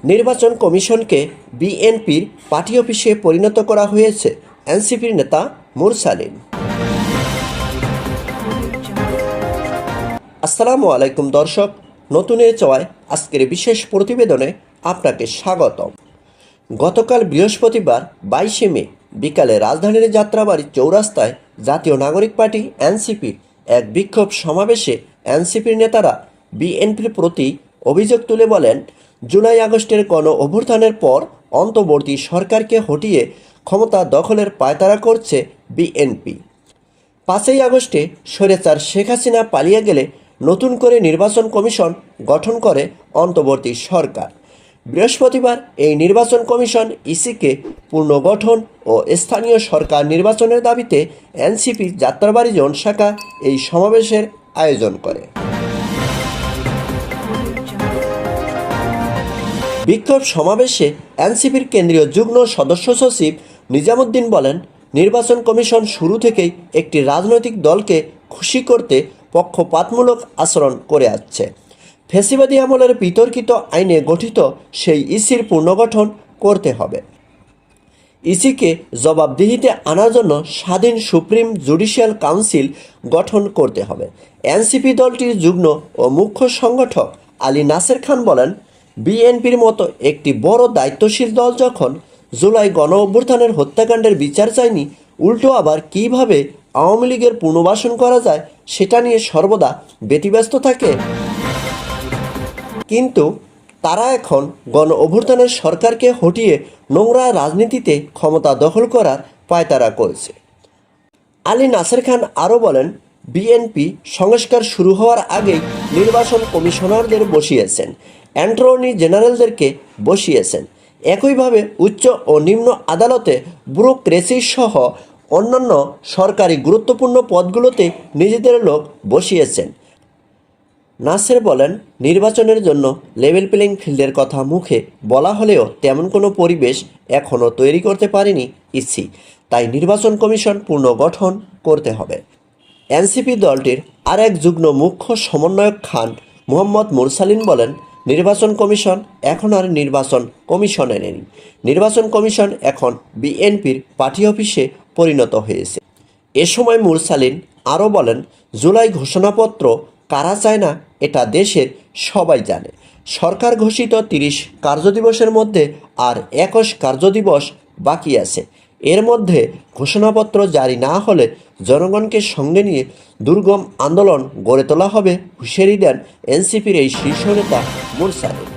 নির্বাচন কমিশনকে বিএনপির পার্টি অফিসে পরিণত করা হয়েছে এনসিপির নেতা মুরসালিন। আসসালামু আলাইকুম দর্শক, নতুনের চোয়ায় আজকের বিশেষ প্রতিবেদনে আপনাকে স্বাগতম। গতকাল বৃহস্পতিবার 22শে মে বিকালে রাজধানীর যাত্রাবাড়ি চৌরাস্তায় জাতীয় নাগরিক পার্টি এনসিপির এক বিক্ষোভ সমাবেশে এনসিপির নেতারা বিএনপির প্রতি অভিযোগ তুলে বলেন, জুলাই আগস্টের গণ অভ্যুত্থানের পর অন্তর্বর্তী সরকারকে হটিয়ে ক্ষমতা দখলের পায়তারা করছে বিএনপি। 5ই আগস্টে স্বৈরাচার শেখ হাসিনা পালিয়ে গেলে নতুন করে নির্বাচন কমিশন গঠন করে অন্তর্বর্তী সরকার। বৃহস্পতিবার এই নির্বাচন কমিশন ইসিকে পুনর্গঠন ও স্থানীয় সরকার নির্বাচনের দাবিতে এনসিপি যাত্রাবাড়ি জোন শাখা এই সমাবেশের আয়োজন করে। বিক্ষোভ সমাবেশে এনসিপির কেন্দ্রীয় যুগ্ম সদস্য সচিব নিজামুদ্দিন বলেন, নির্বাচন কমিশন শুরু থেকেই একটি রাজনৈতিক দলকে খুশি করতে পক্ষপাতমূলক আচরণ করে আসছে। ফ্যাসিবাদী আমলের বিতর্কিত আইনে গঠিত সেই ইসির পুনর্গঠন করতে হবে। ইসিকে জবাবদিহিতে আনার জন্য স্বাধীন সুপ্রিম জুডিশিয়াল কাউন্সিল গঠন করতে হবে। এনসিপি দলটির যুগ্ম ও মুখ্য সংগঠক আলী নাসের খান বলেন, বিএনপির মতো একটি বড় দায়িত্বশীল দল যখন জুলাই গণ অভ্যুত্থানের হত্যাকাণ্ডের বিচার চায়নি, উল্টো আবার কিভাবে আওয়ামী লীগের পুনর্বাসন করা যায় সেটা নিয়ে সর্বদা ব্যতিব্যস্ত থাকে। কিন্তু তারা এখন গণ অভ্যুত্থানের সরকারকে হটিয়ে নোংরা রাজনীতিতে ক্ষমতা দখল করার পায়তারা করছে। আলী নাসের খান আরও বলেন, বিএনপি সংস্কার শুরু হওয়ার আগেই নির্বাচন কমিশনারদের বসিয়েছেন, অ্যাটর্নি জেনারেলদেরকে বসিয়েছেন। একইভাবে উচ্চ ও নিম্ন আদালতে ব্যুরোক্রেসি সহ অন্যান্য সরকারি গুরুত্বপূর্ণ পদগুলোতে নিজেদের লোক বসিয়েছেন। নাসের বলেন, নির্বাচনের জন্য লেভেল প্লেইং ফিল্ডের কথা মুখে বলা হলেও তেমন কোনো পরিবেশ এখনও তৈরি করতে পারেনি ইসি, তাই নির্বাচন কমিশন পুনর্গঠন করতে হবে। এনসিপি দলটির আরেক যুগ্ম মুখ্য সমন্বয়ক খান মোহাম্মদ মুরসালিন বলেন, নির্বাচন কমিশন এখন আর নির্বাচন কমিশনে নেই, নির্বাচন কমিশন এখন বিএনপির পার্টি অফিসে পরিণত হয়েছে। এ সময় মুরসালিন আরও বলেন, জুলাই ঘোষণাপত্র কারা চায় না এটা দেশের সবাই জানে। সরকার ঘোষিত 30 কার্যদিবসের মধ্যে আর 21 কার্যদিবস বাকি আছে। এর মধ্যে ঘোষণাপত্র জারি না হলে জনগণকে সঙ্গে নিয়ে দুর্গম আন্দোলন গড়ে তোলা হবে হুঁশিয়ারি দেন এনসিপির এই শীর্ষ নেতা মুরসালিন।